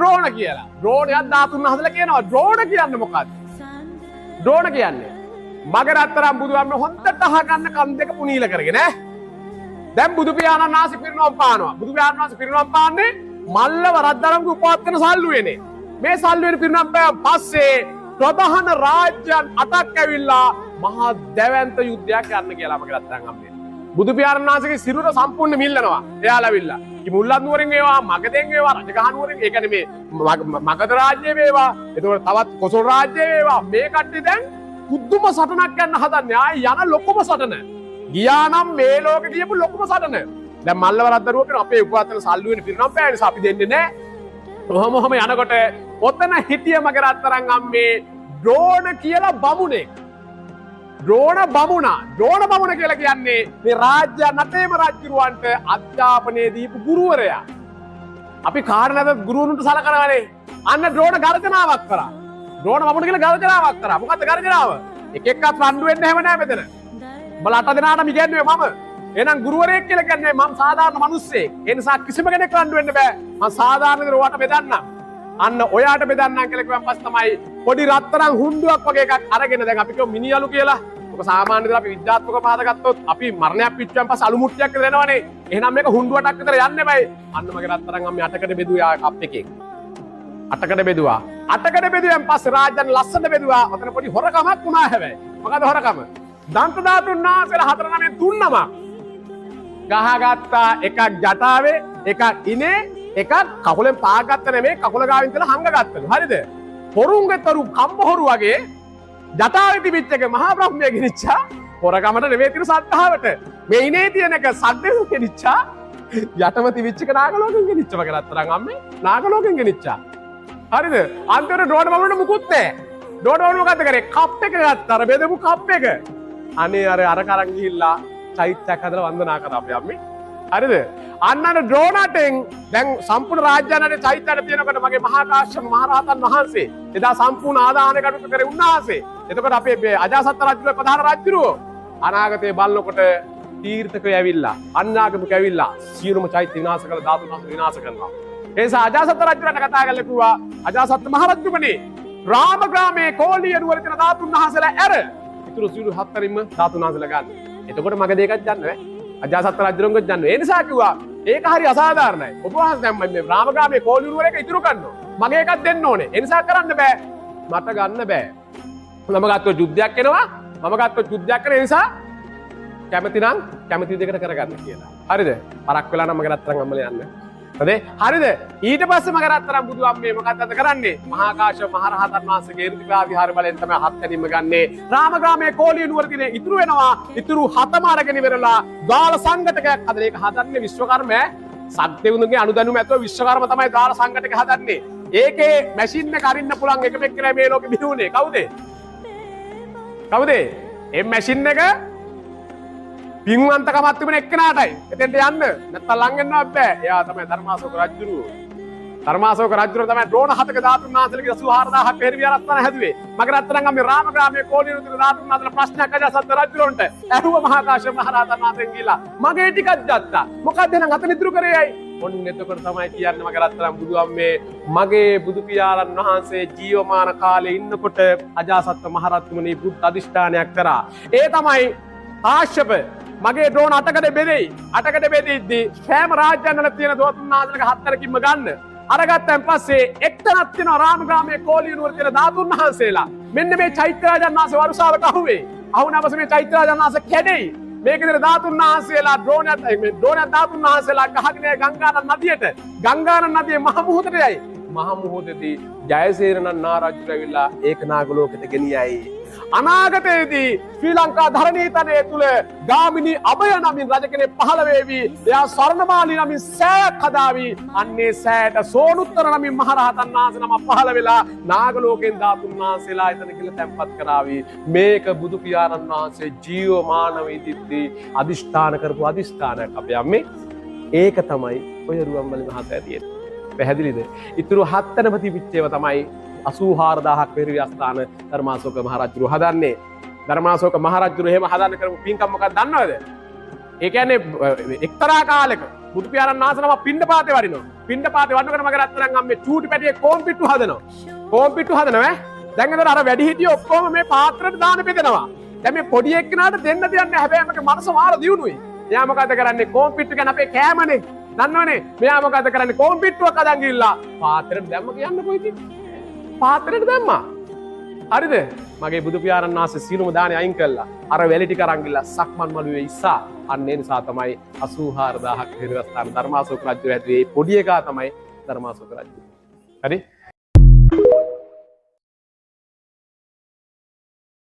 ද්‍රෝණ කියලා. ද්‍රෝණයක් ධාතුන් වහන්සේලා කියනවා. ද්‍රෝණ කියන්නේ මොකක්ද? ද්‍රෝණ කියන්නේ මගේ රත්තරන් බුදුහාමුදුරුවෝ හොන්දට අහගන්න කන් දෙක පුනීල කරගෙන ඈ. දැන් බුදු පියාණන් වහන්සේ පිරිනොම් පානවා. බුදු පියාණන් වහන්සේ පිරිනොම් පාන්නේ මල්ලව රත්තරන්ගේ උපවත්තන සල්ලුවේනේ. මේ සල්ලුවේ පිරිනොම් පෑව පස්සේ ප්‍රධාන රාජ්‍යයන් 8ක් ඇවිල්ලා මහා දැවැන්ත යුද්ධයක් යන්න කියලා මගේ රත්තරන් හම්බෙන්නේ. බුදු පියාණන් වහන්සේගේ සිරුර සම්පූර්ණ මිල්ලනවා. එයාලා ඇවිල්ලා. කිමුල්ලන් නුවරින් වේවා, මගදෙන් වේවා, රජගහ නුවරින්, ඒ කියන්නේ මේ මගධ රාජ්‍ය වේවා, එතකොට තවත් කොසල් රාජ්‍ය වේවා. මේ කට්ටිය දැන් පුදුම සටනක් යන්න හදන්නේ. ආයේ යන ලොකුම සටන. ගියා නම් මේ ලෝකේ දීපු ලොකුම සටන. දැන් මල්ලව රද්දරුව කියන අපේ උපවත්තන සල්ලුවෙන් පිරිනම් පෑ නිසා අපි දෙන්නේ නැහැ. ඔහොම යනකොට ඔතන හිටිය මගේ රත්තරන් අම්මේ ද්‍රෝණ කියලා බමුණෙක්. ද්‍රෝණ බමුණ කියලා කියන්නේ මේ රාජ්‍ය නටේම රජුරවන්ට අධ්‍යාපනය දීපු ගුරුවරයා. අපි කාරණාද ගුරුවරුන්ට සලකනවානේ. අන්න ද්‍රෝණ ගර්ජනාවක් කරා. ද්‍රෝණ බමුණ කියලා ගර්ජනාවක් කරා. මොකද්ද ගර්ජනාව? එක එක්කත් රණ්ඩු වෙන්න හැම නෑ මෙතන. උඹලා 8 දෙනාටම කියන්නේ මම. එහෙනම් ගුරුවරයෙක් කියලා කියන්නේ මම සාමාන්‍ය මිනිස්සෙක්. ඒ නිසා කිසිම කෙනෙක් රණ්ඩු වෙන්න බෑ. මම සාමාන්‍ය විදිහට ඔයාට බෙදන්නම්. අන්න ඔයාට බෙදන්නම් කියලා කිව්වන් පස්සේ තමයි පොඩි රත්තරන් හුණ්ඩුවක් වගේ එකක් අරගෙන දැන් අපි කියමු මිනියලු කියලා. ඔක සාමාන්‍ය විදිහට අපි විද්‍යාත්මක පාද ගත්තොත් අපි මරණයක් පිච්චුවන් පස්සේ අලු මුට්ටියක් විතර එනවනේ. එහෙනම් මේක හුණ්ඩුවටක් විතර යන්නේ බෑ. අන්න මගේ රත්තරන් අම්මේ 8කට බෙදුවා කප් එකෙන්. 8කට බෙදුවා. 8කට බෙදුවෙන් පස්සේ රාජ්‍යයන් ලස්සනට බෙදුවා. ඔතන පොඩි හොරකමක් වුණා හැබැයි. මොකද හොරකම? දන්ත ධාතුන් වහන්සේලා 4 නමෙන් 3 නමක් ගහගත්තා. එකක් ජටාවේ, එකක් ඉනේ, එකක් කකුලෙන් පාගත්ත නෙමෙයි කකුල ගාවින් තියලා හංගගත්තලු. හරිද? හොරුන්ගේ තරු කම්බ හොරු වගේ ජටාවේ තිබිච්ච එක මහා බ්‍රහ්මයා ගෙනිච්චා. හොරකමට නෙමෙයි තිරු සද්ධාවට. මේ ඉනේ තියෙන එක සද්දෙන් ගෙනිච්චා. යටම තිබිච්ච එක නාගලෝකෙන් ගෙනිච්ච මගේ රත්තරන් අම්මේ. නාගලෝකෙන් ගෙනිච්චා. හරිද? අන්තිමට ඩෝන බමුණට මුකුත් නැහැ. ඩෝන බමුණ මොකද්ද කරේ? කප් එක ගත්තා. අර බෙදපු කප් එක. අනේ අර කරන් ගිහිල්ලා චෛත්‍යයක් හදලා වන්දනා කරා අපි අම්මේ. හරිද? අන්නන ද්‍රෝණටෙන් දැන් සම්පූර්ණ රාජ්‍යයන්ගේ චෛත්‍යයට තියෙනකොට මගේ මහා කාශ්‍යප මහ රහතන් වහන්සේ එදා සම්පූර්ණ ආදාන කටයුතු කරේ උන්වහන්සේ. එතකොට අපේ අජාසත් රජුගේ ප්‍රධාන රජුරෝ අනාගතයේ බලනකොට තීර්ථකය ඇවිල්ලා අන්නාගමික ඇවිල්ලා සියලුම චෛත්‍ය විනාශ කරලා ධාතුන් වහන්සේ විනාශ කරනවා. ඒ නිසා අජාසත් රජුරට කතා කරලා කිව්වා අජාසත් මහ රජුමනේ රාමග්‍රාමයේ කෝලිය නුවර තියෙන ධාතුන් වහන්සේලා ඇර ඉතුරු සියලු 4රින්ම ධාතුන් වහන්සේලා ගන්න. එතකොට මගේ දෙකක් ගන්න බෑ. අජාසත් රජුරංගොත් ගන්න. ඒ නිසා කිව්වා ඒක හරි අසාධාරණයි. ඔබ වහන්සේ දැන් මේ රාමග්‍රාමයේ කෝලිය නුවර එක ඉතුරු කරනවා. මගේ එකක් දෙන්න ඕනේ. ඒ නිසා කරන්න බෑ. මට ගන්න බෑ. මම ගත්තොත් යුද්ධයක් එනවා. මම ගත්තොත් යුද්ධයක් කරන නිසා කැමති නම් කැමති දෙයකට කරගන්න කියලා. හරිද? පරක් වෙලා නම් මගේ රත්තරන් අම්මල යන්න. හරිද? ඊට පස්සේ මගේ රත්තරන් බුදු අම්මේ මොකක්ද කරන්නේ? මහා කාශ්‍යප මහ රහතන් වහන්සේගේ ඍතිකා විහාර බලෙන් තමයි 7 වෙනිම ගන්නේ. රාමග්‍රාමයේ කෝලිය නුවර දිනේ ඉතුරු වෙනවා. ඉතුරු 7ම අරගෙන ඉවරලා දාල සංඝටකයක් හදලා ඒක හදන්නේ විශ්වකර්ම සත්දෙවුන්ගේ අනුදැනුම ඇතුව විශ්වකර්ම තමයි දාල සංඝටක හදන්නේ. ඒකේ මැෂින් එක අරින්න පුළුවන් එකම එක්කලා මේ ලෝකෙ බිහිුනේ කවුද? කවුද? මේ මැෂින් එක පින්වන්තකමක් තිබුණ එක්කෙනාටයි. එතෙන්ට යන්න නැත්තම් ලං වෙන්නවත් බෑ. එයා තමයි ධර්මාශෝක රජුරුව. ධර්මාශෝක රජුරුව තමයි ද්‍රෝණ 7ක ධාතුන් වහන්සේලගේ 84000ක් පෙර විහාරස්ථාන හැදුවේ. මගේ රත්තරන් අම්මේ රාමග්‍රාමයේ කෝලිය නුවර ධාතුන් වහන්සේලා ප්‍රශ්නයක් අජාසත් රජුරන්ට ඇහුව මහා කාශ්‍යප මහ රහතන් වහන්සේගෙන් ගිහලා මගේ ටිකක් ගත්තා. මොකක්ද එහෙනම් අතන ඉතුරු කරේයි? ඔන්න එතකොට තමයි කියන්නේ මගේ රත්තරන් බුදු අම්මේ මගේ බුදු පියාණන් වහන්සේ ජීවමාන කාලේ ඉන්නකොට අජාසත් මහ රජතුමනි බුද්ධ අධිෂ්ඨානයක් කරා. ඒ තමයි කාශ්‍යප මගේ ද්‍රෝණ 8කට බෙදෙයි. 8කට බෙදෙද්දී සෑම රාජ්‍යයන්වල තියෙන ධාතුන් වහන්සේලක 4කින්ම ගන්න. අරගත්තන් පස්සේ එක්තනක් තියෙනවා රාමග්‍රාමයේ කෝලිය නුවර තියෙන ධාතුන් වහන්සේලා. මෙන්න මේ චෛත්‍ය රාජන් වහන්සේ වරුසාවට අහුවේ. අහුනවස මේ චෛත්‍ය රාජන් වහන්සේ කැඩෙයි. මේක විතර ධාතුන් වහන්සේලා ද්‍රෝණ ධාතුන් වහන්සේලා ගහගෙන ගංගානන් නදියට. ගංගානන් නදියේ මහ මුහුදට යයි. මහ මුහුදේදී ජයසේන නාරජුට ඇවිල්ලා ඒකනාග ලෝකෙට ගෙනියයි. අනාගතයේදී ශ්‍රී ලංකා ධරණීතලයේ තුල ගාමිණී අභය නමින් රජ කෙනෙක් පහළ වේවි. එයා ස්වර්ණමාලී නමින් සෑයක් හදාවි. අන්නේ සෑයට සෝනුත්තර නමින් මහරහතන් වහන්සේ නම පහළ වෙලා නාග ලෝකෙන් ධාතුන් වහන්සේලා එතන කියලා තැන්පත් කරાવી. මේක බුදු පියාණන් වහන්සේ ජීවමානව ඉදිද්දී අදිෂ්ඨාන කරපු අදිෂ්ඨානයක් අපේ අම්මේ. ඒක තමයි ඔය රුවන්මැලි මහසෑය තියෙන්නේ. පැහැදිලිද? ඊතුරු 7 ප්‍රතිපිච්චේව තමයි 84000ක් පෙරවිස්ථාන ධර්මාශෝක මහරජුරු හදන්නේ. ධර්මාශෝක මහරජුරු එහෙම හදන්න කරපු පින්කම් මොකක්ද දන්නවද? ඒ කියන්නේ එක්තරා කාලෙක බුදු පියාණන් වහන්සේ නම පිණ්ඩපාතේ වඩිනවා. පින්ඩපාතේ වඩනකොට මගේ රත්තරන් අම්මේ චූටි පැටියේ කොම්පිට්ටු හදනවා. කොම්පිට්ටු හදනවා ඈ. දැන් එතන අර වැඩි හිටියෝ ඔක්කොම මේ පාත්‍රයට දාන බෙදනවා. දැන් මේ පොඩි එක්කෙනාට දෙන්න දෙන්නේ හැබැයි මගේ මනස මාර දියුණුයි. එයා මොකද කරන්නේ? කොම්පිට්ටු ගැන අපේ කෑමනේ. දන්නවනේ. මෙයා මොකද කරන්නේ? කොම්පිට්ටුවක් අදන් ගිහිල්ලා පාත්‍රයට දැම්ම කියන්න කොයිද? පාත්‍රයට දැම්මා. හරිද? මගේ බුදු පියාණන් වහන්සේ සීලුම දානේ අයින් කළා. අර වැලි ටික අරන් ගිහලා සක්මන් මළුවේ ඉස්සා. අන්න ඒ නිසා තමයි 84000ක් හිරවස්ථාන ධර්මාශෝක රජු හැදුවේ. පොඩි එකා තමයි ධර්මාශෝක රජු. හරි?